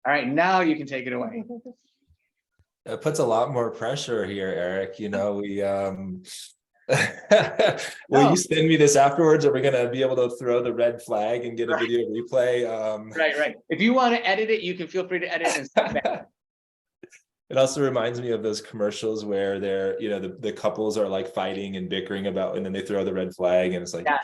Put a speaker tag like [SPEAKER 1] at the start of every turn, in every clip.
[SPEAKER 1] All right, now you can take it away.
[SPEAKER 2] It puts a lot more pressure here, Eric. We will you send me this afterwards? Are we going to be able to throw the red flag and get a video replay?
[SPEAKER 1] Right. If you want to edit it, you can feel free to edit and send it back.
[SPEAKER 2] It also reminds me of those commercials where they're, the couples are like fighting and bickering about, and then they throw the red flag, and it's like, yeah,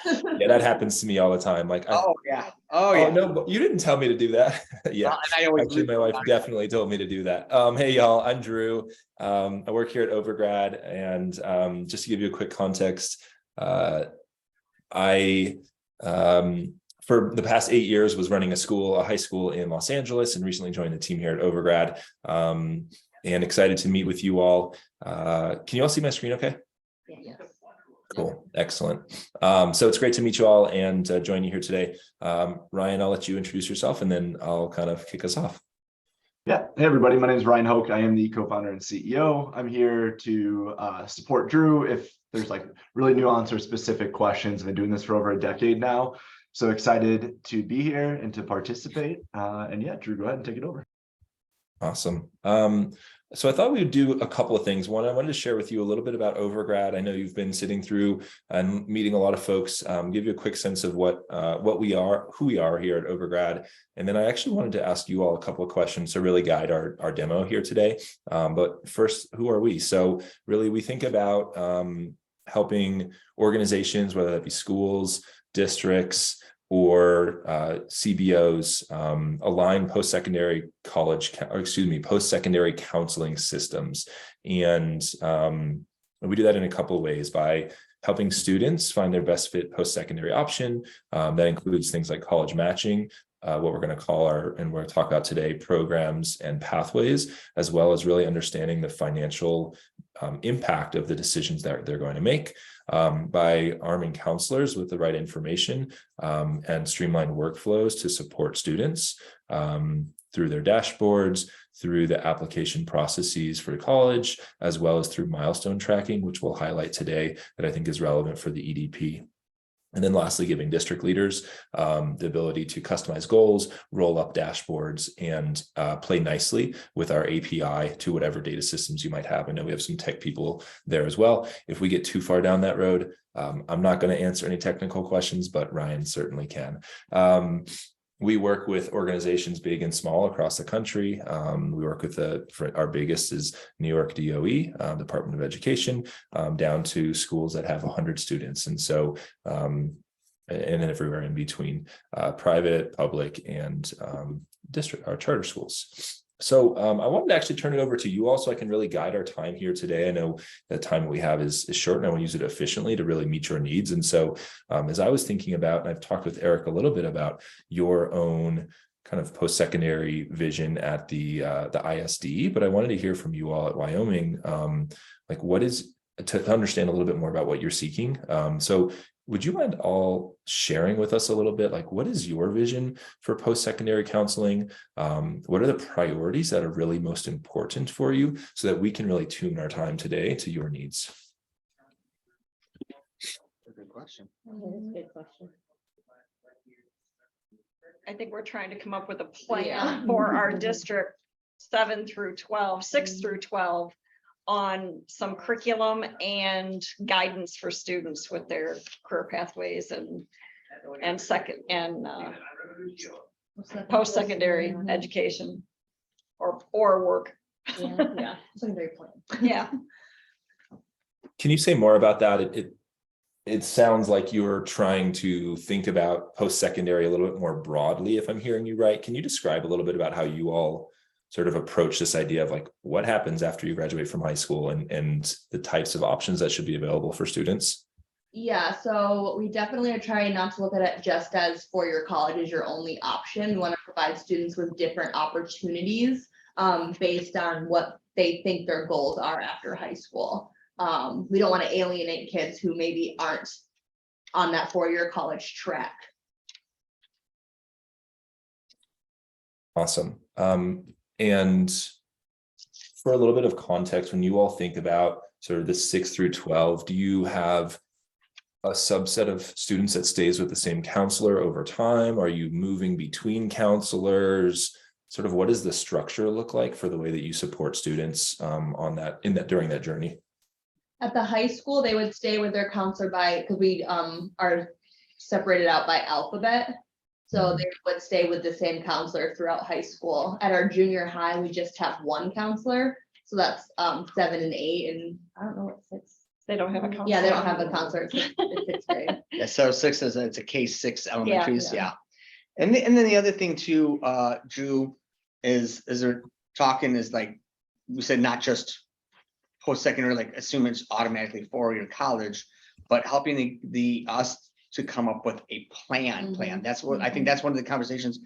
[SPEAKER 2] that happens to me all the time. Like,
[SPEAKER 1] oh yeah,
[SPEAKER 2] no, but you didn't tell me to do that. Yeah, actually, my wife definitely told me to do that. Hey, y'all, I'm Drew. I work here at Overgrad, and just to give you a quick context, I for the past 8 years was running a high school in Los Angeles, and recently joined the team here at Overgrad. And excited to meet with you all. Can you all see my screen okay?
[SPEAKER 3] Yeah.
[SPEAKER 2] Cool, excellent. So it's great to meet you all and join you here today. Ryan, I'll let you introduce yourself, and then I'll kind of kick us off.
[SPEAKER 4] Yeah, hey everybody, my name is Ryan Hoke. I am the co-founder and CEO. I'm here to support Drew if there's like really nuanced or specific questions. I've been doing this for over a decade now. So excited to be here and to participate. And yeah, Drew, go ahead and take it over.
[SPEAKER 2] Awesome. So I thought we would do a couple of things. One, I wanted to share with you a little bit about Overgrad. I know you've been sitting through and meeting a lot of folks, give you a quick sense of what we are, who we are here at Overgrad. And then I actually wanted to ask you all a couple of questions to really guide our demo here today. But first, who are we? So really, we think about helping organizations, whether that be schools, districts, or CBOs, align post-secondary post-secondary counseling systems. And we do that in a couple of ways: by helping students find their best fit post-secondary option. That includes things like college matching, what we're going to call and we're going to talk about today, programs and pathways, as well as really understanding the financial impact of the decisions that they're going to make. By arming counselors with the right information and streamlined workflows to support students through their dashboards, through the application processes for college, as well as through milestone tracking, which we'll highlight today, that I think is relevant for the EDP. And then lastly, giving district leaders the ability to customize goals, roll up dashboards, and play nicely with our API to whatever data systems you might have. I know we have some tech people there as well. If we get too far down that road, I'm not going to answer any technical questions, but Ryan certainly can. We work with organizations big and small across the country. We work with our biggest is New York DOE, Department of Education, down to schools that have 100 students. And so, and everywhere in between, private, public, and district or charter schools. So I wanted to actually turn it over to you all so I can really guide our time here today. I know the time that we have is short, and I want to use it efficiently to really meet your needs. And so as I was thinking about, and I've talked with Eric a little bit about your own kind of post-secondary vision at the ISD, but I wanted to hear from you all at Wyoming, like what is, to understand a little bit more about what you're seeking. So would you mind all sharing with us a little bit, like what is your vision for post-secondary counseling? What are the priorities that are really most important for you so that we can really tune our time today to your needs?
[SPEAKER 1] Good question.
[SPEAKER 3] Good question.
[SPEAKER 5] I think we're trying to come up with a plan for our district 7 through 12, 6 through 12, on some curriculum and guidance for students with their career pathways and post-secondary education or work.
[SPEAKER 3] Yeah. Secondary plan.
[SPEAKER 5] Yeah.
[SPEAKER 2] Can you say more about that? It sounds like you're trying to think about post-secondary a little bit more broadly, if I'm hearing you right. Can you describe a little bit about how you all sort of approach this idea of like what happens after you graduate from high school and the types of options that should be available for students?
[SPEAKER 6] Yeah, so we definitely are trying not to look at it just as four-year college is your only option. We want to provide students with different opportunities based on what they think their goals are after high school. We don't want to alienate kids who maybe aren't on that four-year college track.
[SPEAKER 2] Awesome. And for a little bit of context, when you all think about sort of the 6 through 12, do you have a subset of students that stays with the same counselor over time? Are you moving between counselors? sort of what does the structure look like for the way that you support students during that journey?
[SPEAKER 6] At the high school, they would stay with their counselor because we are separated out by alphabet. So they would stay with the same counselor throughout high school. At our junior high, we just have one counselor. So that's 7 and 8, and I don't know what 6.
[SPEAKER 5] They don't have a counselor.
[SPEAKER 6] Yeah, they don't have a counselor. It's 6th grade.
[SPEAKER 1] Yeah, so 6 is, it's a K-6 elementaries,
[SPEAKER 6] yeah.
[SPEAKER 1] yeah. And then the other thing too, Drew, is they're talking is like, we said, not just post-secondary, like assume it's automatically 4-year college, but helping us to come up with a plan. That's what I think, that's one of the conversations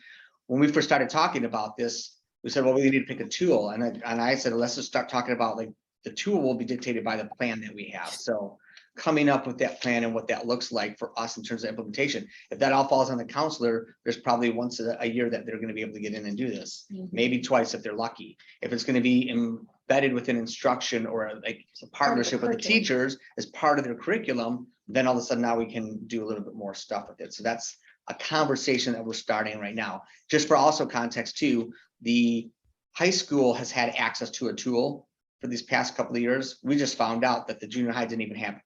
[SPEAKER 1] when we first started talking about this. We said, well, we need to pick a tool, and I said, let's just start talking about, like, the tool will be dictated by the plan that we have. So coming up with that plan and what that looks like for us in terms of implementation. If that all falls on the counselor, there's probably once a year that they're going to be able to get in and do this, maybe twice if they're lucky. If it's going to be embedded within instruction or like a partnership with the teachers as part of their curriculum, then all of a sudden now we can do a little bit more stuff with it. So that's a conversation that we're starting right now. Just for also context too, the high school has had access to a tool for these past couple of years. We just found out that the junior high didn't have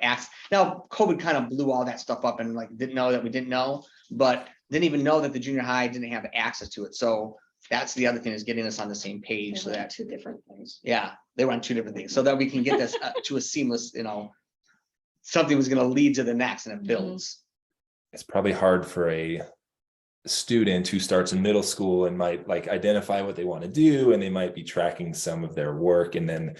[SPEAKER 1] access. Now COVID kind of blew all that stuff up and like didn't know that we didn't know, but didn't even know that the junior high didn't have access to it. So that's the other thing, is getting us on the same page. So that
[SPEAKER 5] 2 different things.
[SPEAKER 1] Yeah, they run 2 different things, so that we can get this to a seamless, something was going to lead to the next, and it builds.
[SPEAKER 2] It's probably hard for a student who starts in middle school and might like identify what they want to do, and they might be tracking some of their work, and then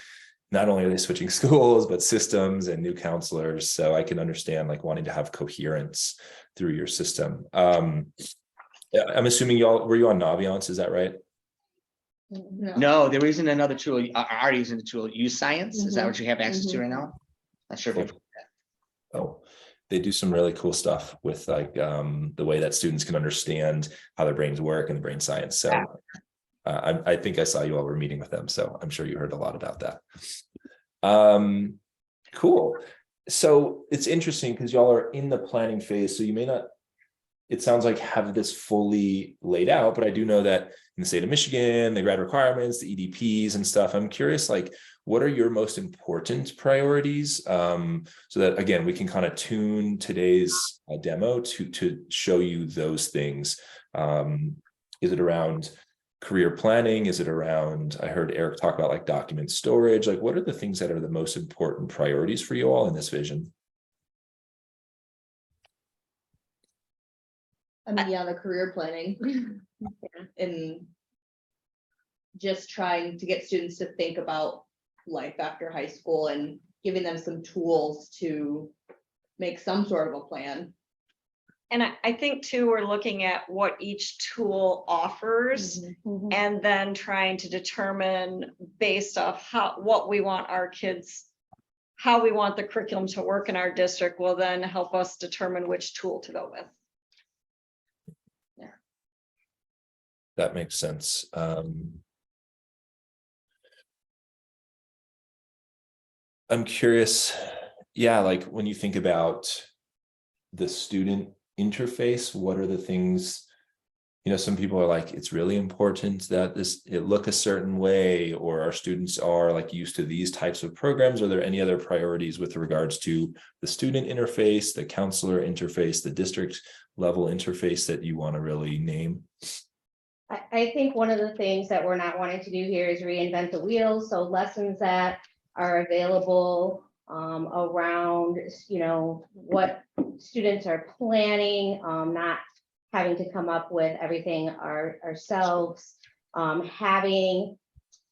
[SPEAKER 2] not only are they switching schools but systems and new counselors. So I can understand like wanting to have coherence through your system. I'm assuming were you on Naviance, is that right?
[SPEAKER 1] No, they're using another tool. Are using the tool, Use Science. Is that what you have access to right now? Not sure if you've.
[SPEAKER 2] Oh, they do some really cool stuff with like the way that students can understand how their brains work and the brain science. So I think I saw you all were meeting with them, so I'm sure you heard a lot about that. Cool. So it's interesting because y'all are in the planning phase, so you may not, it sounds like, have this fully laid out, but I do know that in the state of Michigan, the grad requirements, the EDPs and stuff, I'm curious, like, what are your most important priorities? So that, again, we can kind of tune today's demo to show you those things. Is it around career planning? Is it around, I heard Eric talk about like document storage, like what are the things that are the most important priorities for you all in this vision?
[SPEAKER 6] I mean, yeah, the career planning and just trying to get students to think about life after high school and giving them some tools to make some sort of a plan.
[SPEAKER 5] And I think too, we're looking at what each tool offers and then trying to determine based off what we want our kids, how we want the curriculum to work in our district will then help us determine which tool to go with.
[SPEAKER 6] Yeah.
[SPEAKER 2] That makes sense. I'm curious, yeah, like when you think about the student interface, what are the things, some people are like, it's really important that it look a certain way, or our students are like used to these types of programs. Are there any other priorities with regards to the student interface, the counselor interface, the district level interface that you want to really name?
[SPEAKER 3] I think one of the things that we're not wanting to do here is reinvent the wheel. So lessons that are available around, what students are planning, not having to come up with everything ourselves, having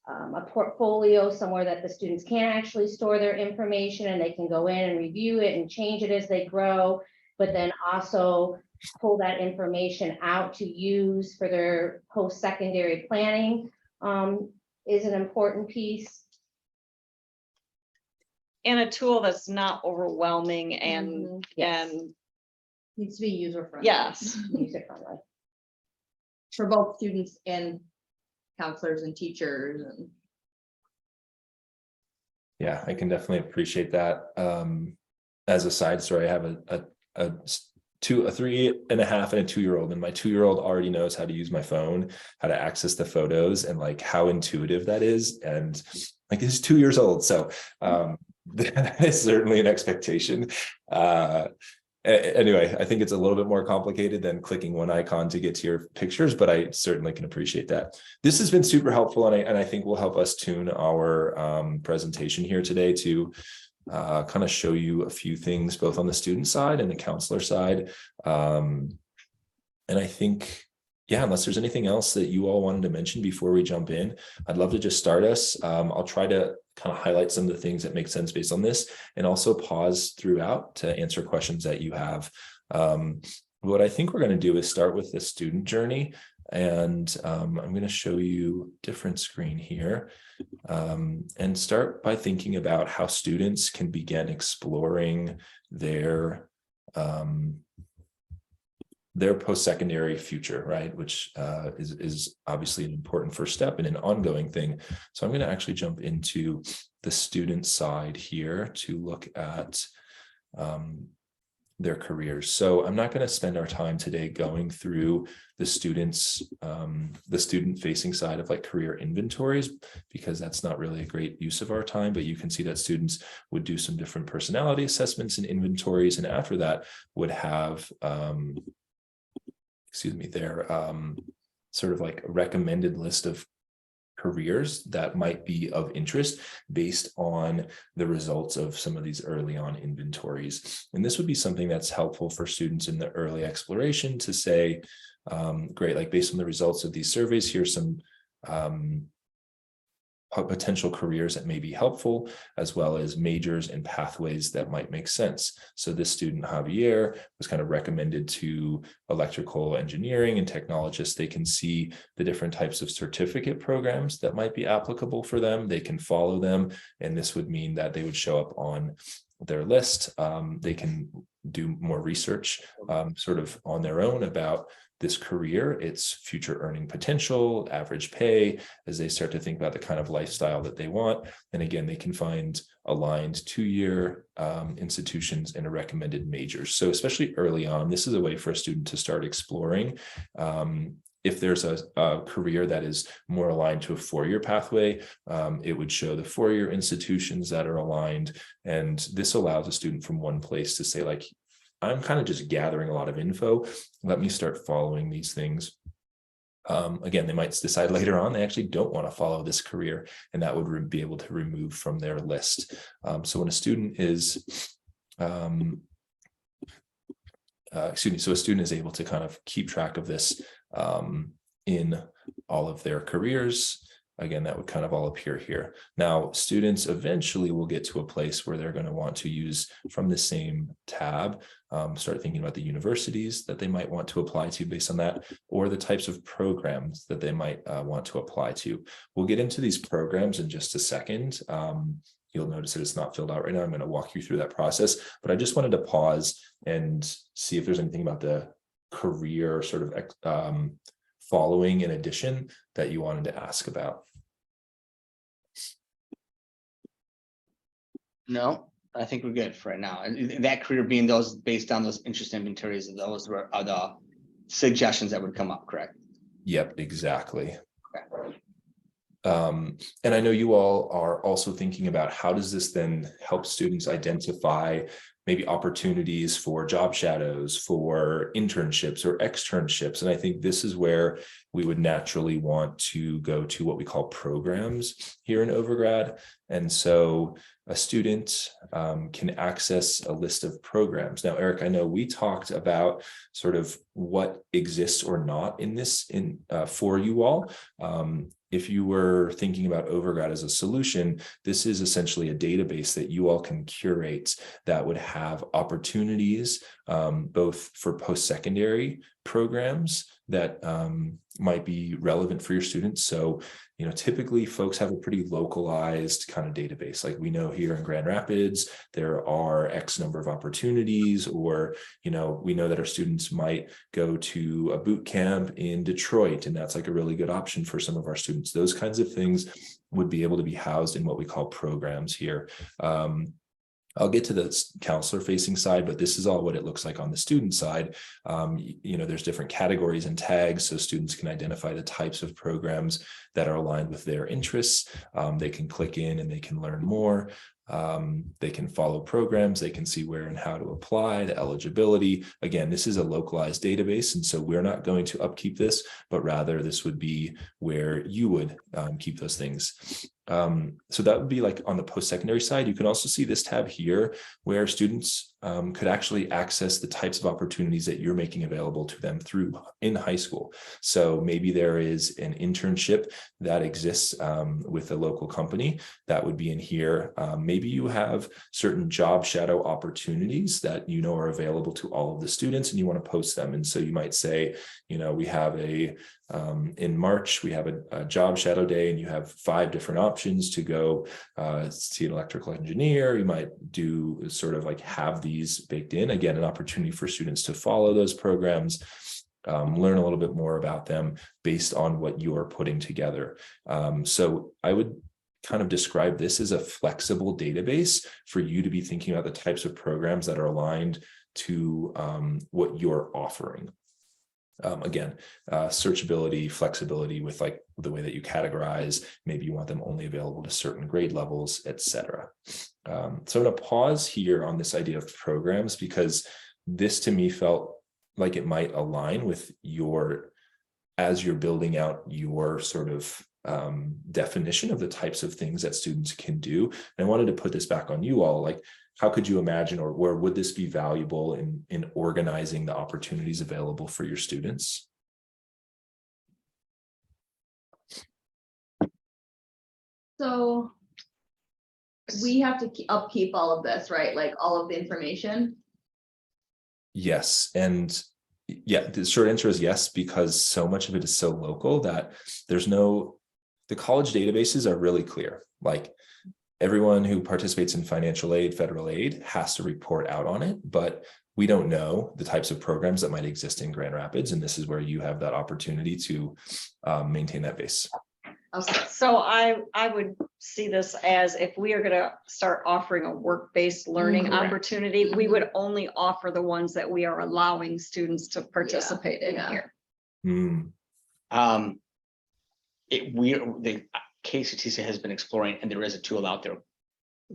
[SPEAKER 3] a portfolio somewhere that the students can actually store their information and they can go in and review it and change it as they grow, but then also pull that information out to use for their post-secondary planning is an important piece.
[SPEAKER 5] And a tool that's not overwhelming and
[SPEAKER 6] Yes.
[SPEAKER 5] and
[SPEAKER 6] Needs to be user friendly.
[SPEAKER 5] yes.
[SPEAKER 6] User friendly. For both students and counselors and teachers and.
[SPEAKER 2] Yeah, I can definitely appreciate that. As a side story, I have a a 3.5 and a 2-year-old, and my 2-year-old already knows how to use my phone, how to access the photos, and like how intuitive that is. And like he's 2 years old. So that is certainly an expectation. Anyway, I think it's a little bit more complicated than clicking one icon to get to your pictures, but I certainly can appreciate that. This has been super helpful, and I think will help us tune our presentation here today to kind of show you a few things, both on the student side and the counselor side. And I think, yeah, unless there's anything else that you all wanted to mention before we jump in, I'd love to just start us. I'll try to kind of highlight some of the things that make sense based on this, and also pause throughout to answer questions that you have. What I think we're going to do is start with the student journey, and I'm going to show you a different screen here, and start by thinking about how students can begin exploring their post-secondary future, right? Which is obviously an important first step and an ongoing thing. So I'm going to actually jump into the student side here to look at their careers. So I'm not going to spend our time today going through the students, the student-facing side of like career inventories, because that's not really a great use of our time. But you can see that students would do some different personality assessments and inventories, and after that would have their sort of like a recommended list of careers that might be of interest based on the results of some of these early on inventories. And this would be something that's helpful for students in the early exploration to say, great, like based on the results of these surveys, here's some potential careers that may be helpful, as well as majors and pathways that might make sense. So this student, Javier, was kind of recommended to electrical engineering and technologists. They can see the different types of certificate programs that might be applicable for them. They can follow them, and this would mean that they would show up on their list. They can do more research sort of on their own about this career, its future earning potential, average pay, as they start to think about the kind of lifestyle that they want. And again, they can find aligned 2-year institutions and a recommended majors. So especially early on, this is a way for a student to start exploring. If there's a career that is more aligned to a 4-year pathway, it would show the 4-year institutions that are aligned. And this allows a student from one place to say, like, I'm kind of just gathering a lot of info. Let me start following these things. Again, they might decide later on they actually don't want to follow this career, and that would be able to remove from their list. So when a student is, so a student is able to kind of keep track of this in all of their careers. Again, that would kind of all appear here. Now, students eventually will get to a place where they're going to want to use from the same tab, start thinking about the universities that they might want to apply to based on that, or the types of programs that they might want to apply to. We'll get into these programs in just a second. You'll notice that it's not filled out right now. I'm going to walk you through that process, but I just wanted to pause and see if there's anything about the career sort of following in addition that you wanted to ask about.
[SPEAKER 1] No, I think we're good for right now. And that career being those based on those interest inventories, those are the suggestions that would come up, correct?
[SPEAKER 2] Yep, exactly.
[SPEAKER 1] Okay.
[SPEAKER 2] And I know you all are also thinking about how does this then help students identify maybe opportunities for job shadows, for internships or externships. And I think this is where we would naturally want to go to what we call programs here in Overgrad. And so a student can access a list of programs. Now, Eric, I know we talked about sort of what exists or not in this for you all. If you were thinking about Overgrad as a solution, this is essentially a database that you all can curate that would have opportunities both for post-secondary programs that might be relevant for your students. So, typically folks have a pretty localized kind of database. Like we know here in Grand Rapids, there are X number of opportunities, or, we know that our students might go to a boot camp in Detroit, and that's like a really good option for some of our students. Those kinds of things would be able to be housed in what we call programs here. I'll get to the counselor facing side, but this is all what it looks like on the student side. There's different categories and tags, so students can identify the types of programs that are aligned with their interests. They can click in and they can learn more. They can follow programs, they can see where and how to apply, the eligibility. Again, this is a localized database, and so we're not going to upkeep this, but rather this would be where you would keep those things. So that would be like on the post-secondary side. You can also see this tab here where students could actually access the types of opportunities that you're making available to them in high school. So maybe there is an internship that exists with a local company that would be in here. Maybe you have certain job shadow opportunities that you know are available to all of the students and you want to post them. And so you might say, we have in March, we have a job shadow day and you have 5 different options to go see an electrical engineer. You might do sort of like have these baked in. Again, an opportunity for students to follow those programs, learn a little bit more about them based on what you're putting together. So I would kind of describe this as a flexible database for you to be thinking about the types of programs that are aligned to what you're offering. Again, searchability, flexibility with like the way that you categorize, maybe you want them only available to certain grade levels, etc. So I'm going to pause here on this idea of programs because this to me felt like it might align with as you're building out your sort of definition of the types of things that students can do. And I wanted to put this back on you all, like, how could you imagine, or where would this be valuable in organizing the opportunities available for your students?
[SPEAKER 6] So we have to upkeep all of this, right? Like all of the information.
[SPEAKER 2] Yes. And yeah, the short answer is yes, because so much of it is so local that the college databases are really clear. Like, everyone who participates in financial aid, federal aid has to report out on it, but we don't know the types of programs that might exist in Grand Rapids. And this is where you have that opportunity to maintain that base.
[SPEAKER 6] Okay.
[SPEAKER 5] So I would see this as if we are going to start offering a work-based learning
[SPEAKER 6] Correct.
[SPEAKER 5] opportunity, we would only offer the ones that we are allowing students to participate in
[SPEAKER 6] Yeah.
[SPEAKER 5] here.
[SPEAKER 1] The KCTC has been exploring, and there is a tool out there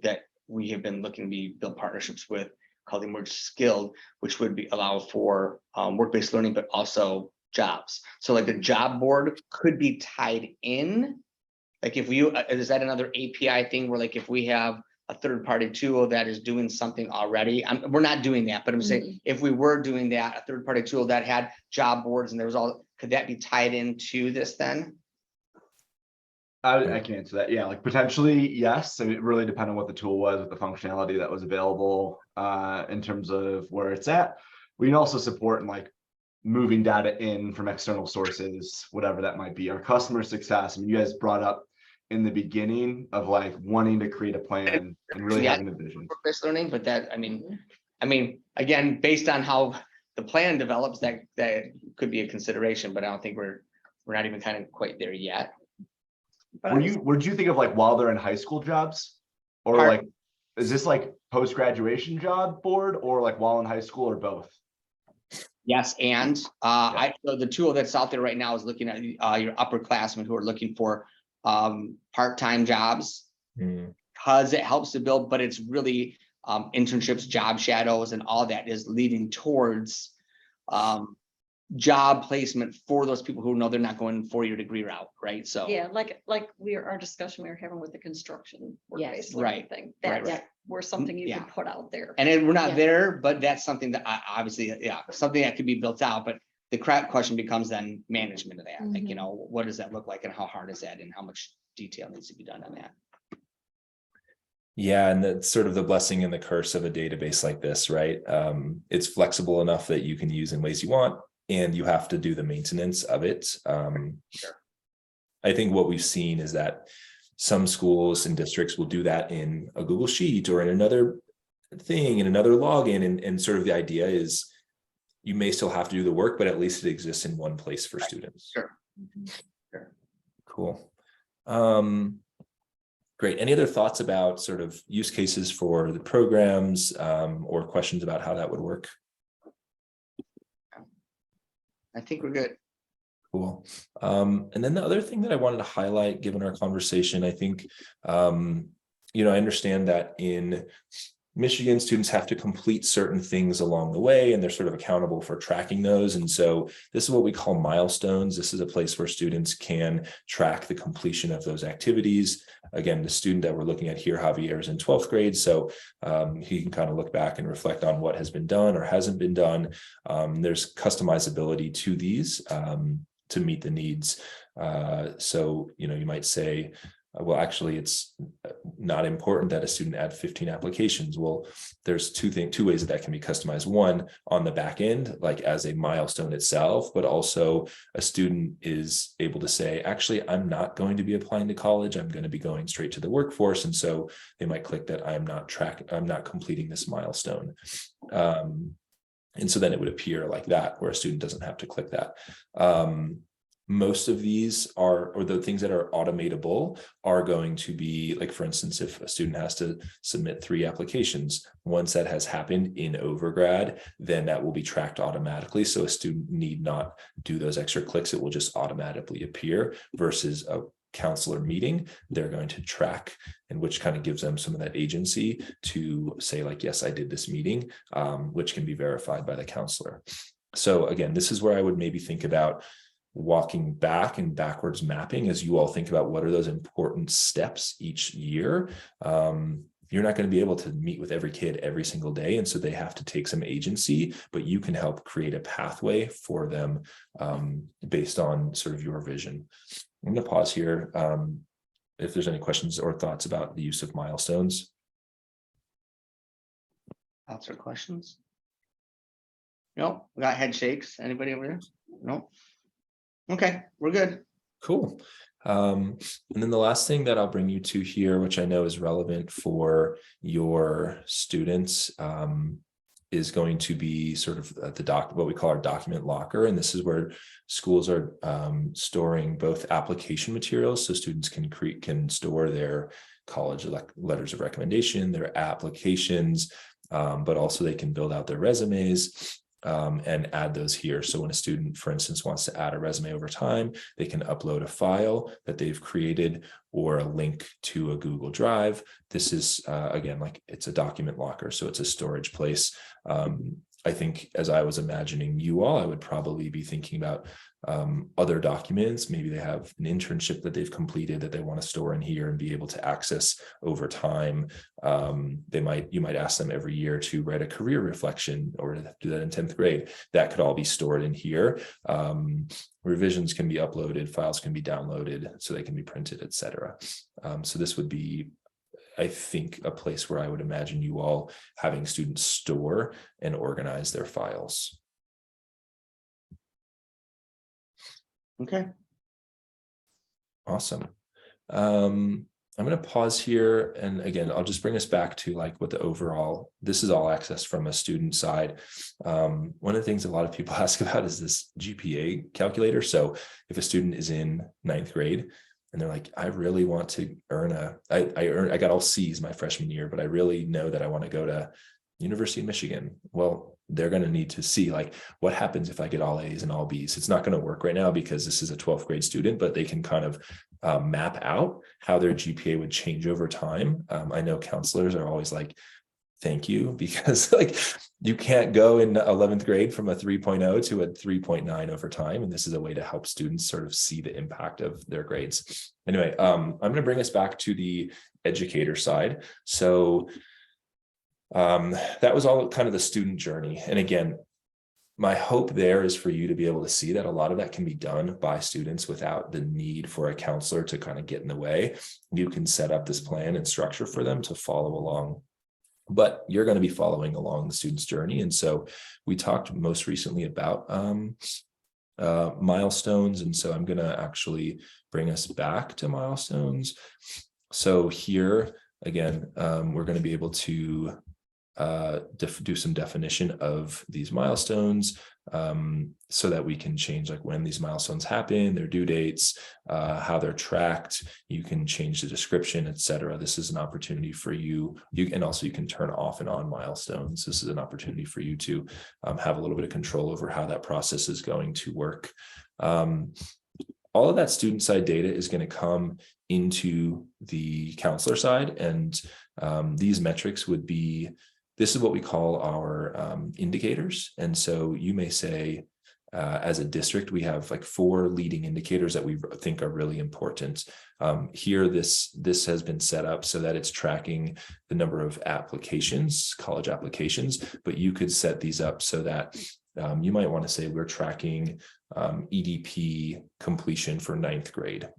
[SPEAKER 1] that we have been looking to build partnerships with called Emerge Skilled, which would allow for work-based learning, but also jobs. So like the job board could be tied in. Like is that another API thing where like if we have a third-party tool that is doing something already, we're not doing that, but I'm saying if we were doing that, a third-party tool that had job boards and there was could that be tied into this then?
[SPEAKER 4] I can answer that. Yeah, like potentially, yes. I mean, it really depends on what the tool was, with the functionality that was available in terms of where it's at. We can also support in like moving data in from external sources, whatever that might be. Our customer success, I mean, you guys brought up in the beginning of like wanting to create a plan and really having a vision.
[SPEAKER 1] Work-based learning, but that, I mean, again, based on how the plan develops, that could be a consideration, but I don't think we're not even kind of quite there yet.
[SPEAKER 4] What did you think of like while they're in high school jobs, or like, is this like post-graduation job board, or like while in high school, or both?
[SPEAKER 1] Yes, and so the tool that's out there right now is looking at your upperclassmen who are looking for part-time jobs, because it helps to build, but it's really internships, job shadows, and all that is leading towards job placement for those people who know they're not going 4-year degree route, right? So
[SPEAKER 5] Yeah, like our discussion we were having with the construction work-based
[SPEAKER 1] Yes,
[SPEAKER 5] learning thing. That's
[SPEAKER 1] right.
[SPEAKER 5] where something you
[SPEAKER 1] Yeah.
[SPEAKER 5] can put out there.
[SPEAKER 1] And we're not
[SPEAKER 3] Yeah.
[SPEAKER 1] there, but that's something that obviously, something that could be built out. But the question becomes then management of that. Like, what does that look like and how hard is that and how much detail needs to be done on that?
[SPEAKER 2] Yeah, and that's sort of the blessing and the curse of a database like this, right? It's flexible enough that you can use in ways you want, and you have to do the maintenance of it.
[SPEAKER 1] Sure.
[SPEAKER 2] I think what we've seen is that some schools and districts will do that in a Google Sheet or in another thing, in another login. And sort of the idea is you may still have to do the work, but at least it exists in one place for students.
[SPEAKER 1] Sure.
[SPEAKER 2] Cool. Great. Any other thoughts about sort of use cases for the programs, or questions about how that would work?
[SPEAKER 1] I think we're good.
[SPEAKER 2] Cool. And then the other thing that I wanted to highlight, given our conversation, I think, I understand that in Michigan, students have to complete certain things along the way, and they're sort of accountable for tracking those. And so this is what we call milestones. This is a place where students can track the completion of those activities. Again, the student that we're looking at here, Javier, is in 12th grade. So he can kind of look back and reflect on what has been done or hasn't been done. There's customizability to these to meet the needs. So, you might say, well, actually, it's not important that a student add 15 applications. Well, there's two ways that can be customized. One, on the back end, like as a milestone itself, but also a student is able to say, actually, I'm not going to be applying to college. I'm going to be going straight to the workforce. And so they might click that I'm not completing this milestone. And so then it would appear like that, where a student doesn't have to click that. Most of these or the things that are automatable are going to be, like, for instance, if a student has to submit 3 applications, once that has happened in Overgrad, then that will be tracked automatically. So a student need not do those extra clicks. It will just automatically appear, versus a counselor meeting, they're going to track, and which kind of gives them some of that agency to say, like, yes, I did this meeting, which can be verified by the counselor. So again, this is where I would maybe think about walking back and backwards mapping as you all think about what are those important steps each year. You're not going to be able to meet with every kid every single day. And so they have to take some agency, but you can help create a pathway for them based on sort of your vision. I'm going to pause here if there's any questions or thoughts about the use of milestones.
[SPEAKER 1] Thoughts or questions? No, we got head shakes. Anybody over there? No. Okay, we're good.
[SPEAKER 2] Cool. And then the last thing that I'll bring you to here, which I know is relevant for your students, is going to be sort of what we call our document locker. And this is where schools are storing both application materials, so students can store their college letters of recommendation, their applications, but also they can build out their resumes and add those here. So when a student, for instance, wants to add a resume over time, they can upload a file that they've created or a link to a Google Drive. This is, again, like, it's a document locker, so it's a storage place. I think as I was imagining you all, I would probably be thinking about other documents. Maybe they have an internship that they've completed that they want to store in here and be able to access over time. You might ask them every year to write a career reflection, or to do that in 10th grade. That could all be stored in here. Revisions can be uploaded, files can be downloaded, so they can be printed, etc. So this would be, I think, a place where I would imagine you all having students store and organize their files.
[SPEAKER 1] Okay.
[SPEAKER 2] Awesome. I'm going to pause here. And again, I'll just bring us back to like what the overall, this is all accessed from a student side. One of the things a lot of people ask about is this GPA calculator. So if a student is in 9th grade and they're like, I really want to earn I got all C's my freshman year, but I really know that I want to go to University of Michigan. Well, they're going to need to see, like, what happens if I get all A's and all B's. It's not going to work right now because this is a 12th grade student, but they can kind of map out how their GPA would change over time. I know counselors are always like, thank you, because like you can't go in 11th grade from a 3.0 to a 3.9 over time. And this is a way to help students sort of see the impact of their grades. Anyway, I'm going to bring us back to the educator side. So that was all kind of the student journey. And again, my hope there is for you to be able to see that a lot of that can be done by students without the need for a counselor to kind of get in the way. You can set up this plan and structure for them to follow along, but you're going to be following along the student's journey. And so we talked most recently about milestones. And so I'm going to actually bring us back to milestones. So here, again, we're going to be able to do some definition of these milestones, so that we can change like when these milestones happen, their due dates, how they're tracked. You can change the description, etc. This is an opportunity for you. And also you can turn off and on milestones. This is an opportunity for you to have a little bit of control over how that process is going to work. All of that student side data is going to come into the counselor side, and these metrics would be, this is what we call our indicators. And so you may say, as a district, we have like 4 leading indicators that we think are really important. Here, this has been set up so that it's tracking the number of applications, college applications, but you could set these up so that you might want to say we're tracking EDP completion for 9th grade.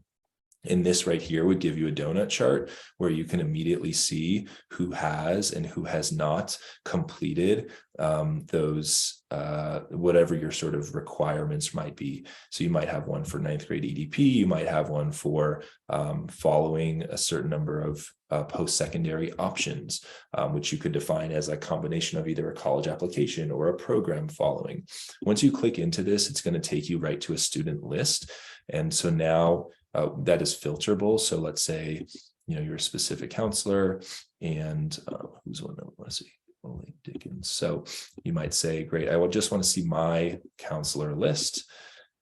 [SPEAKER 2] And this right here would give you a donut chart where you can immediately see who has and who has not completed those, whatever your sort of requirements might be. So you might have one for 9th grade EDP, you might have one for following a certain number of post-secondary options, which you could define as a combination of either a college application or a program following. Once you click into this, it's going to take you right to a student list. And so now that is filterable. So let's say, you're a specific counselor, and who's one that we want to see? Only Dickens. So you might say, great, I just want to see my counselor list.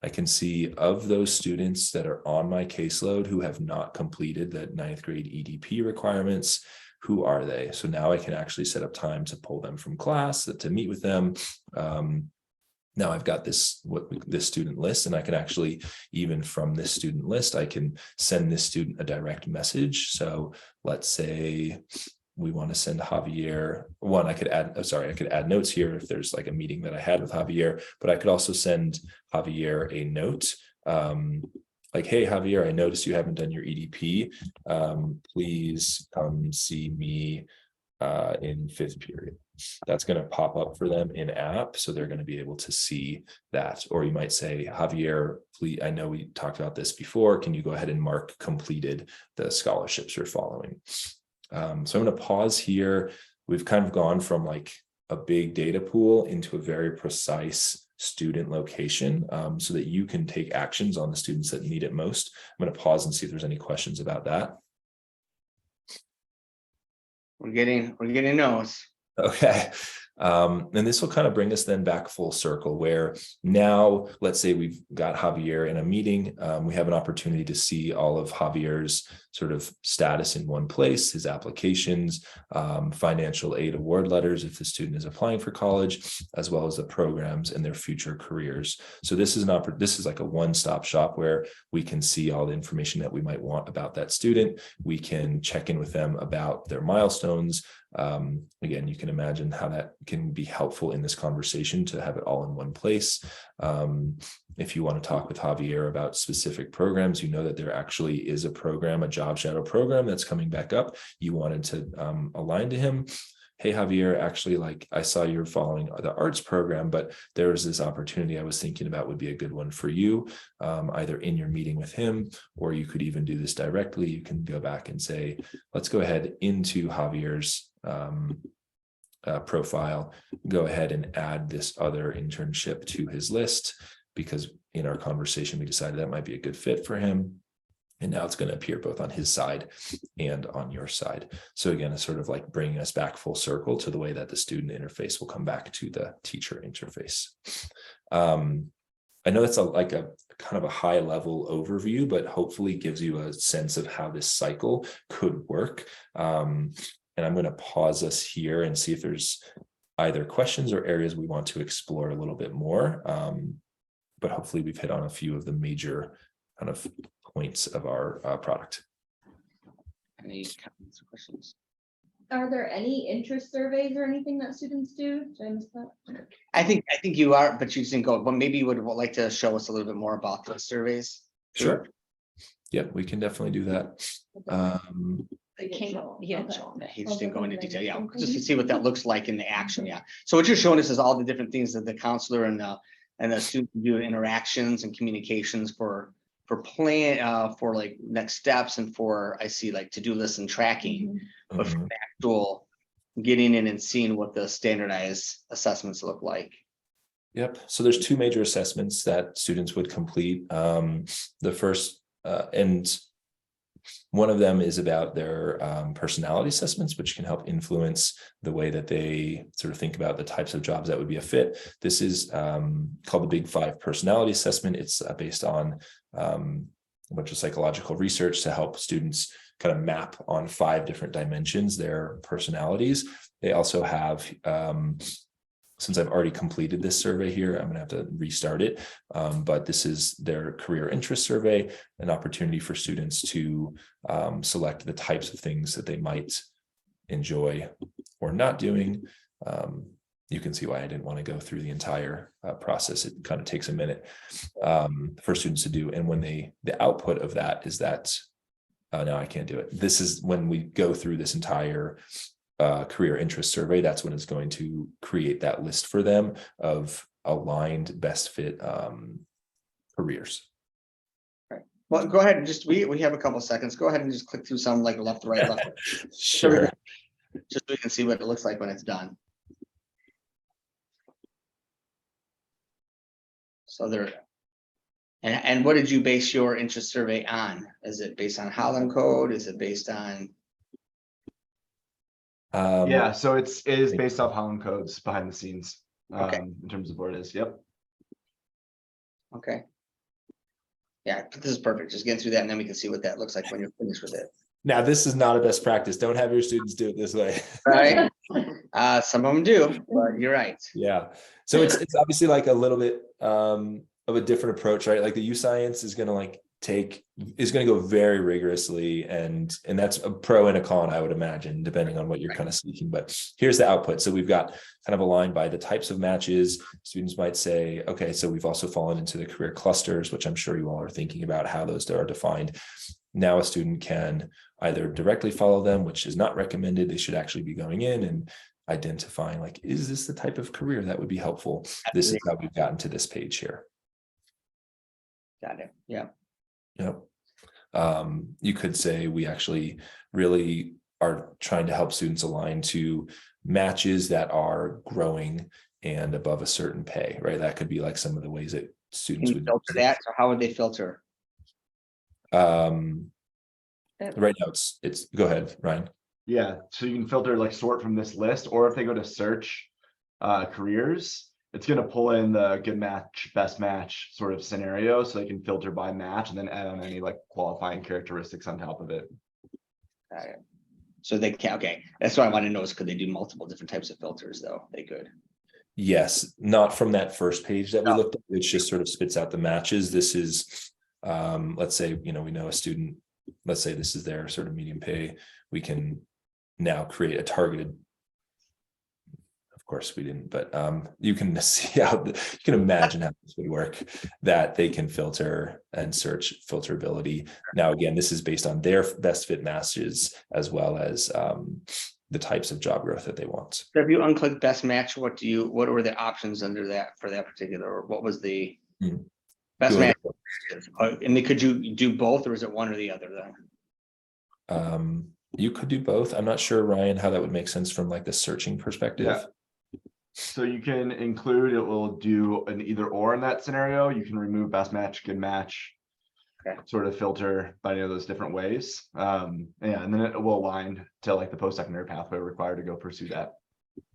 [SPEAKER 2] I can see of those students that are on my caseload who have not completed that 9th grade EDP requirements. Who are they? So now I can actually set up time to pull them from class, to meet with them. Now I've got this student list, and I can actually, even from this student list, I can send this student a direct message. So let's say we want to send Javier one. I could add notes here if there's like a meeting that I had with Javier, but I could also send Javier a note. Like, hey, Javier, I noticed you haven't done your EDP. Please come see me in 5th period. That's going to pop up for them in app, so they're going to be able to see that. Or you might say, Javier, please, I know we talked about this before, can you go ahead and mark completed the scholarships you're following? So I'm going to pause here. We've kind of gone from like a big data pool into a very precise student location, so that you can take actions on the students that need it most. I'm going to pause and see if there's any questions about that.
[SPEAKER 1] We're getting no's.
[SPEAKER 2] Okay. And this will kind of bring us then back full circle, where now let's say we've got Javier in a meeting. We have an opportunity to see all of Javier's sort of status in one place, his applications, financial aid award letters if the student is applying for college, as well as the programs and their future careers. So this is like a one-stop shop where we can see all the information that we might want about that student. We can check in with them about their milestones. Again, you can imagine how that can be helpful in this conversation to have it all in one place. If you want to talk with Javier about specific programs, that there actually is a program, a job shadow program that's coming back up. You wanted to align to him. Hey, Javier, actually, like I saw you're following the arts program, but there's this opportunity I was thinking about would be a good one for you, either in your meeting with him, or you could even do this directly. You can go back and say, let's go ahead into Javier's profile, go ahead and add this other internship to his list, because in our conversation, we decided that might be a good fit for him. And now it's going to appear both on his side and on your side. So again, it's sort of like bringing us back full circle to the way that the student interface will come back to the teacher interface. I know that's like a kind of a high level overview, but hopefully gives you a sense of how this cycle could work. And I'm going to pause us here and see if there's either questions or areas we want to explore a little bit more. But hopefully we've hit on a few of the major kind of points of our product.
[SPEAKER 1] Any comments or questions?
[SPEAKER 6] Are there any interest surveys or anything that students do? Did I miss that?
[SPEAKER 1] I think you are, but you didn't go. But maybe you would like to show us a little bit more about the surveys.
[SPEAKER 2] Sure. Yeah, we can definitely do that.
[SPEAKER 5] They came up, yeah.
[SPEAKER 1] He just didn't go into detail. Yeah, just to see what that looks like in the action. Yeah. So what you're showing us is all the different things that the counselor and the student do, interactions and communications for plan for like next steps, and for I see like to-do lists and tracking. But from the actual getting in and seeing what the standardized assessments look like.
[SPEAKER 2] Yep. So there's two major assessments that students would complete. The first, and one of them is about their personality assessments, which can help influence the way that they sort of think about the types of jobs that would be a fit. This is called the Big Five Personality Assessment. It's based on a bunch of psychological research to help students kind of map on 5 different dimensions their personalities. They also have, since I've already completed this survey here, I'm going to have to restart it. But this is their career interest survey, an opportunity for students to select the types of things that they might enjoy or not doing. You can see why I didn't want to go through the entire process. It kind of takes a minute for students to do. And when the output of that is that, no, I can't do it. This is when we go through this entire career interest survey, that's when it's going to create that list for them of aligned best fit careers.
[SPEAKER 1] Right. Well, go ahead and just, we have a couple seconds. Go ahead and just click through some like left to right, left.
[SPEAKER 2] Sure.
[SPEAKER 1] Just so we can see what it looks like when it's done. So there, and what did you base your interest survey on? Is it based on Holland Code? Is it based on?
[SPEAKER 4] Yeah, so it is based off Holland codes behind the scenes,
[SPEAKER 1] Okay.
[SPEAKER 4] in terms of what it is. Yep.
[SPEAKER 1] Okay. Yeah, this is perfect. Just getting through that and then we can see what that looks like when you're finished with it.
[SPEAKER 2] Now, this is not a best practice. Don't have your students do it this way.
[SPEAKER 1] Right. Some of them do, but you're right.
[SPEAKER 2] Yeah. So it's obviously like a little bit of a different approach, right? Like the U Science is going to go very rigorously, and that's a pro and a con, I would imagine, depending on what you're kind of seeking. But here's the output. So we've got kind of aligned by the types of matches. Students might say, okay, so we've also fallen into the career clusters, which I'm sure you all are thinking about how those are defined. Now a student can either directly follow them, which is not recommended. They should actually be going in and identifying, like, is this the type of career that would be helpful? This is how we've gotten to this page here.
[SPEAKER 1] Got it. Yeah.
[SPEAKER 2] Yep. You could say we actually really are trying to help students align to matches that are growing and above a certain pay, right? That could be like some of the ways that
[SPEAKER 1] Can
[SPEAKER 2] students
[SPEAKER 1] you
[SPEAKER 2] would
[SPEAKER 1] filter that? So how would they filter?
[SPEAKER 2] Right now it's go ahead, Ryan.
[SPEAKER 4] Yeah, so you can filter, like sort from this list, or if they go to search careers, it's going to pull in the good match, best match sort of scenario, so they can filter by match and then add on any like qualifying characteristics on top of it.
[SPEAKER 1] Got it. So they can, okay, that's what I want to know is could they do multiple different types of filters though? They could.
[SPEAKER 2] Yes, not from that first page that we
[SPEAKER 1] No.
[SPEAKER 2] looked at, which just sort of spits out the matches. This is, let's say, we know a student, let's say this is their sort of medium pay. We can now create a targeted, of course we didn't, but you can see how, you can imagine how this would work, that they can filter and search filterability. Now, again, this is based on their best fit matches as well as the types of job growth that they want.
[SPEAKER 1] So if you unclick best match, what were the options under that for that particular, or what was the best
[SPEAKER 2] Go
[SPEAKER 1] match?
[SPEAKER 2] ahead.
[SPEAKER 1] And could you do both or is it one or the other then?
[SPEAKER 2] You could do both. I'm not sure, Ryan, how that would make sense from like the searching perspective.
[SPEAKER 4] Yeah. So you can include, it will do an either or in that scenario. You can remove best match, good match,
[SPEAKER 1] Okay.
[SPEAKER 4] sort of filter by any of those different ways. Yeah, and then it will align to like the post-secondary pathway required to go pursue that.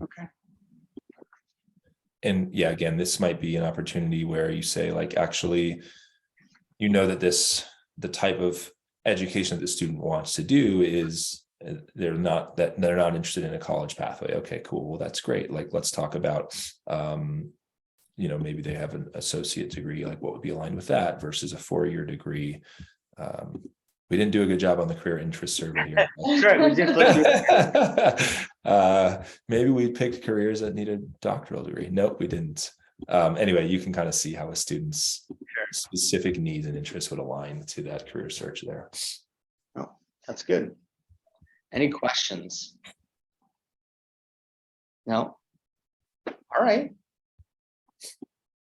[SPEAKER 1] Okay.
[SPEAKER 2] And yeah, again, this might be an opportunity where you say, like, actually, that the type of education that the student wants to do is they're not interested in a college pathway. Okay, cool. Well, that's great. Like, let's talk about, maybe they have an associate degree, like what would be aligned with that versus a 4-year degree. We didn't do a good job on the career interest survey here.
[SPEAKER 1] Sure, we did flip through.
[SPEAKER 2] Maybe we picked careers that need a doctoral degree. Nope, we didn't. Anyway, you can kind of see how a student's specific needs and interests would align to that career search there.
[SPEAKER 1] Oh, that's good. Any questions? No? All right.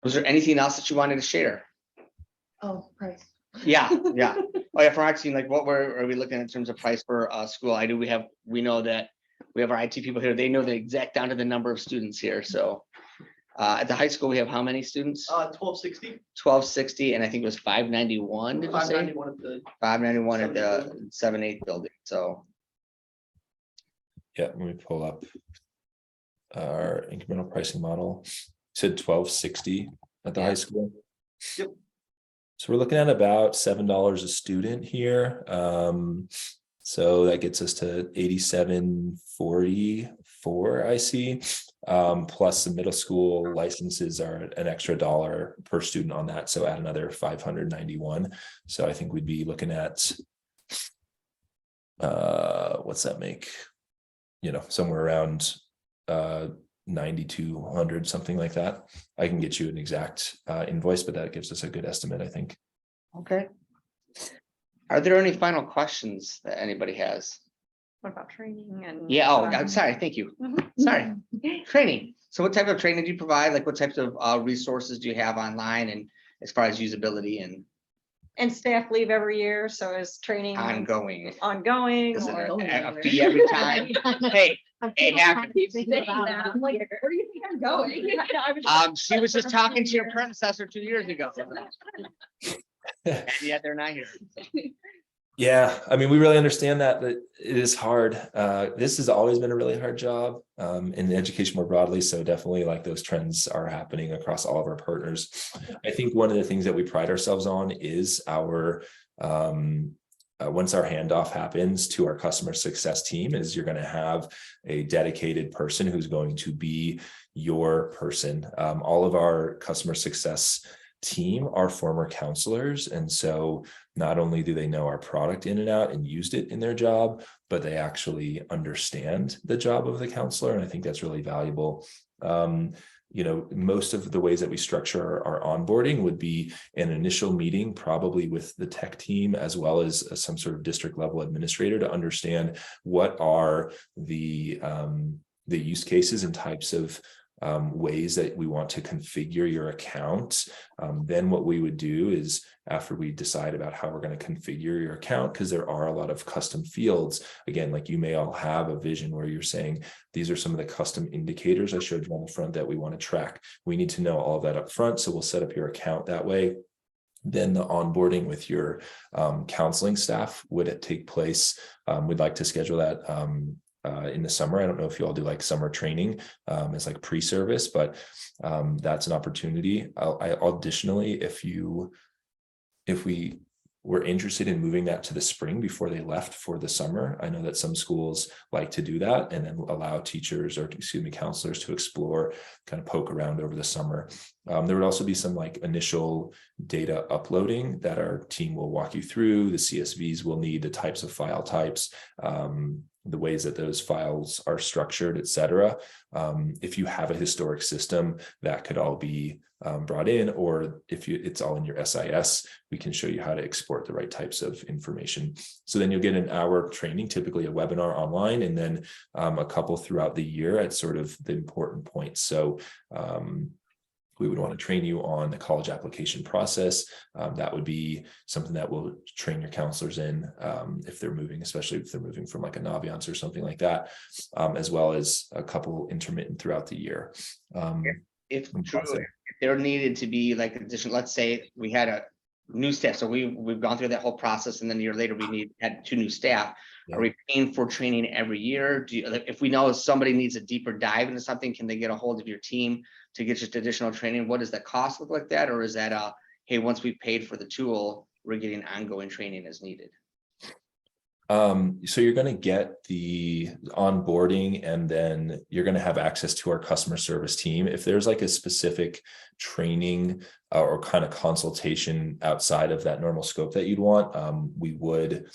[SPEAKER 1] Was there anything else that you wanted to share?
[SPEAKER 6] Oh, price.
[SPEAKER 1] Yeah. Oh yeah, for our team, like are we looking in terms of price for school? We know that we have our IT people here. They know the exact down to the number of students here. So at the high school, we have how many students?
[SPEAKER 7] 1260.
[SPEAKER 1] 1260, and I think it was 591. Did you say
[SPEAKER 7] 591 at the
[SPEAKER 1] 591 at the 7-8 building? So
[SPEAKER 2] Yeah, let me pull up our incremental pricing model. Said 1260 at the high school.
[SPEAKER 7] Yep.
[SPEAKER 2] So we're looking at about $7 a student here. So that gets us to 87.44, I see. Plus the middle school licenses are an extra $1 per student on that. So add another 591. So I think we'd be looking at what's that make? Somewhere around 9,200, something like that. I can get you an exact invoice, but that gives us a good estimate, I think.
[SPEAKER 1] okay. Are there any final questions that anybody has?
[SPEAKER 5] What about training and?
[SPEAKER 1] Yeah, I'm sorry, thank you. Sorry. Training. So what type of training do you provide? Like what types of resources do you have online and as far as usability
[SPEAKER 5] And staff leave every year, so is training
[SPEAKER 1] ongoing?
[SPEAKER 5] ongoing
[SPEAKER 1] Is it
[SPEAKER 5] or?
[SPEAKER 1] a fee every time? Hey, it happens.
[SPEAKER 6] I'm like, where do you think I'm going?
[SPEAKER 1] She was just talking to your predecessor 2 years ago. And yet they're not here.
[SPEAKER 2] Yeah, I mean, we really understand that it is hard. This has always been a really hard job in education more broadly. So definitely like those trends are happening across all of our partners. I think one of the things that we pride ourselves on is our once our handoff happens to our customer success team is you're going to have a dedicated person who's going to be your person. All of our customer success team are former counselors. And so not only do they know our product in and out and used it in their job, but they actually understand the job of the counselor. And I think that's really valuable. Most of the ways that we structure our onboarding would be an initial meeting, probably with the tech team, as well as some sort of district level administrator to understand what are the use cases and types of ways that we want to configure your account. Then what we would do is after we decide about how we're going to configure your account, because there are a lot of custom fields, again, like you may all have a vision where you're saying, these are some of the custom indicators I showed you on the front that we want to track. We need to know all of that up front. So we'll set up your account that way. Then the onboarding with your counseling staff would take place. We'd like to schedule that in the summer. I don't know if you all do like summer training as like pre-service, but that's an opportunity. Additionally, if we were interested in moving that to the spring before they left for the summer, I know that some schools like to do that and then allow teachers or counselors to explore, kind of poke around over the summer. There would also be some like initial data uploading that our team will walk you through. The CSVs will need, the types of file types, the ways that those files are structured, et cetera. If you have a historic system, that could all be brought in, or if it's all in your SIS, we can show you how to export the right types of information. So then you'll get an hour training, typically a webinar online, and then a couple throughout the year at sort of the important points. So we would want to train you on the college application process. That would be something that we'll train your counselors in if they're moving, especially if they're moving from like a Naviance or something like that, as well as a couple intermittent throughout the year.
[SPEAKER 1] If there needed to be like additional, let's say we had a new staff, so we've gone through that whole process, and then a year later we had 2 new staff.
[SPEAKER 2] Yeah.
[SPEAKER 1] Are we paying for training every year? If we know somebody needs a deeper dive into something, can they get a hold of your team to get just additional training? What does that cost look like that? Or is that hey, once we've paid for the tool, we're getting ongoing training as needed?
[SPEAKER 2] So you're going to get the onboarding, and then you're going to have access to our customer service team. If there's like a specific training or kind of consultation outside of that normal scope that you'd want, we would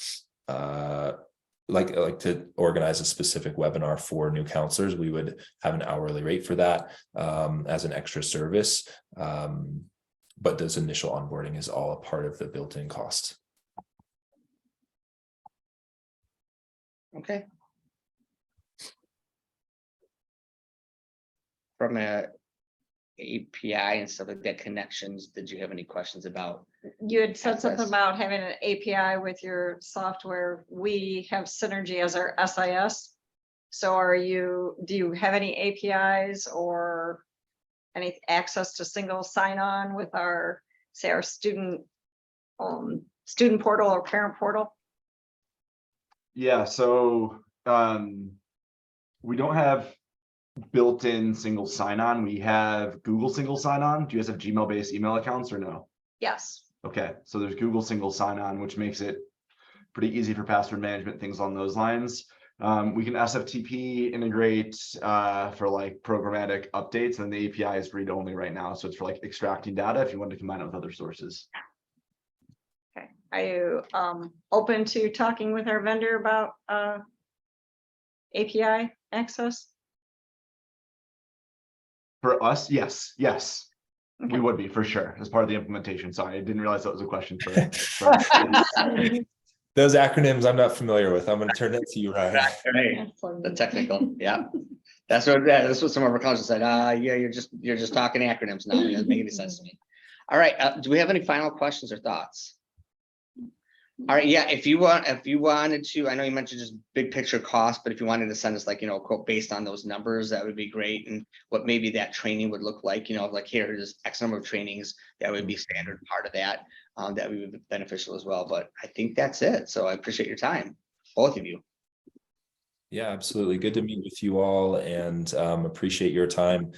[SPEAKER 2] like to organize a specific webinar for new counselors. We would have an hourly rate for that as an extra service. But this initial onboarding is all a part of the built-in cost.
[SPEAKER 1] Okay. From a API and stuff like that, connections, did you have any questions about?
[SPEAKER 5] You had said something
[SPEAKER 1] Access.
[SPEAKER 5] about having an API with your software. We have Synergy as our SIS. So do you have any APIs or any access to single sign-on with our, say, our student portal or parent portal?
[SPEAKER 4] Yeah, so we don't have built-in single sign-on. We have Google single sign-on. Do you guys have Gmail-based email accounts or no?
[SPEAKER 5] Yes.
[SPEAKER 4] Okay, so there's Google single sign-on, which makes it pretty easy for password management, things along those lines. We can SFTP integrate for like programmatic updates, and the API is read-only right now. So it's for like extracting data if you want to combine it with other sources.
[SPEAKER 5] Okay. Are you open to talking with our vendor about API access?
[SPEAKER 4] For us, yes, we
[SPEAKER 5] Okay.
[SPEAKER 4] would be for sure as part of the implementation. Sorry, I didn't realize that was a question for.
[SPEAKER 2] Those acronyms I'm not familiar with. I'm going to turn that to you, Ryan.
[SPEAKER 1] Right, the technical, yeah. That's what some of our colleges said. Yeah, you're just talking acronyms now. It doesn't make any sense to me. All right, do we have any final questions or thoughts? All right, yeah, if you wanted to, I know you mentioned just big picture cost, but if you wanted to send us like, a quote based on those numbers, that would be great. And what maybe that training would look like, like here, there's X number of trainings, that would be standard part of that. That would be beneficial as well. But I think that's it. So I appreciate your time, both of you.
[SPEAKER 2] Yeah, absolutely. Good to meet with you all, and appreciate your time.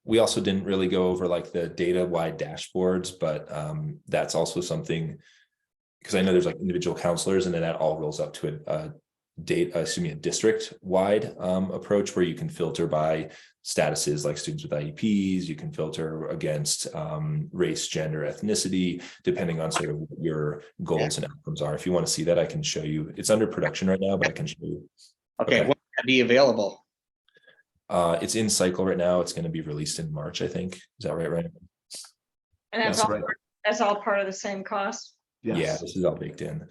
[SPEAKER 2] We also didn't really go over like the data-wide dashboards, but that's also something, because I know there's like individual counselors, and then that all rolls up to a district-wide approach where you can filter by statuses like students with IEPs. You can filter against race, gender, ethnicity, depending on sort of what your goals and outcomes are. If you want to see that, I can show you. It's under production right now, but I can show you.
[SPEAKER 1] Okay. When will that be available?
[SPEAKER 2] It's in cycle right now. It's going to be released in March, I think. Is that right, Ryan?
[SPEAKER 5] And that's all part of the same cost?
[SPEAKER 4] Yes.
[SPEAKER 2] Yeah, this is all baked in.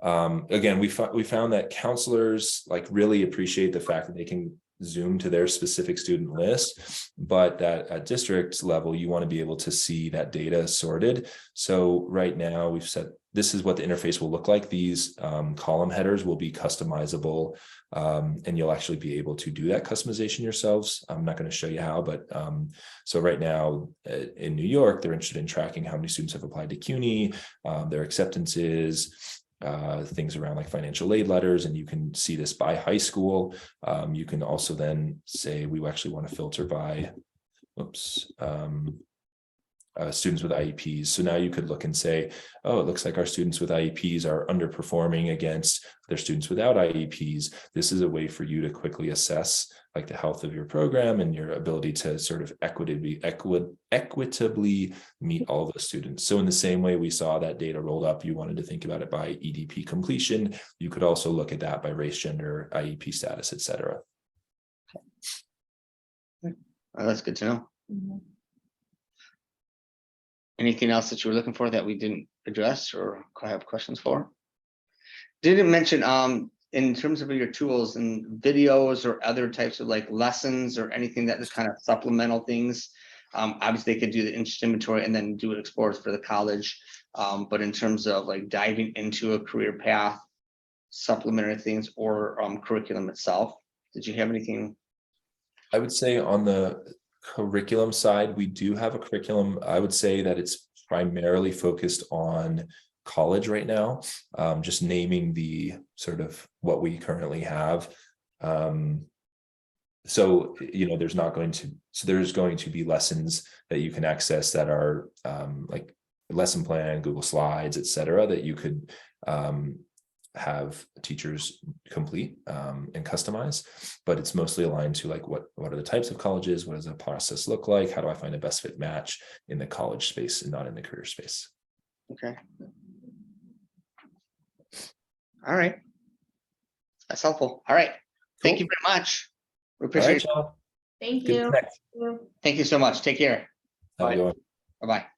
[SPEAKER 2] Again, we found that counselors like really appreciate the fact that they can zoom to their specific student list, but that at district level, you want to be able to see that data sorted. So right now we've said this is what the interface will look like. These column headers will be customizable, and you'll actually be able to do that customization yourselves. I'm not going to show you how, but so right now in New York, they're interested in tracking how many students have applied to CUNY, their acceptances, things around like financial aid letters, and you can see this by high school. You can also then say we actually want to filter by students with IEPs. So now you could look and say, oh, it looks like our students with IEPs are underperforming against their students without IEPs. This is a way for you to quickly assess like the health of your program and your ability to sort of equitably meet all of the students. So in the same way we saw that data rolled up, you wanted to think about it by EDP completion. You could also look at that by race, gender, IEP status, et cetera.
[SPEAKER 1] Oh, that's good to know. Anything else that you were looking for that we didn't address or have questions for? Didn't mention in terms of your tools and videos or other types of like lessons or anything that is kind of supplemental things. Obviously they could do the interest inventory and then do it explorers for the college. But in terms of like diving into a career path, supplementary things or curriculum itself, did you have anything?
[SPEAKER 2] I would say on the curriculum side, we do have a curriculum. I would say that it's primarily focused on college right now, just naming the sort of what we currently have. So, there's going to be lessons that you can access that are like lesson plan, Google Slides, et cetera, that you could have teachers complete and customize, but it's mostly aligned to like what are the types of colleges, what does the process look like, how do I find a best fit match in the college space and not in the career space.
[SPEAKER 1] Okay. All right. That's helpful. All right. Thank you very much. We appreciate it.
[SPEAKER 2] All right, y'all.
[SPEAKER 6] Thank
[SPEAKER 2] Good to
[SPEAKER 6] you.
[SPEAKER 2] connect.
[SPEAKER 1] Thank you so much. Take care.
[SPEAKER 2] Have a good one.
[SPEAKER 1] Bye-bye.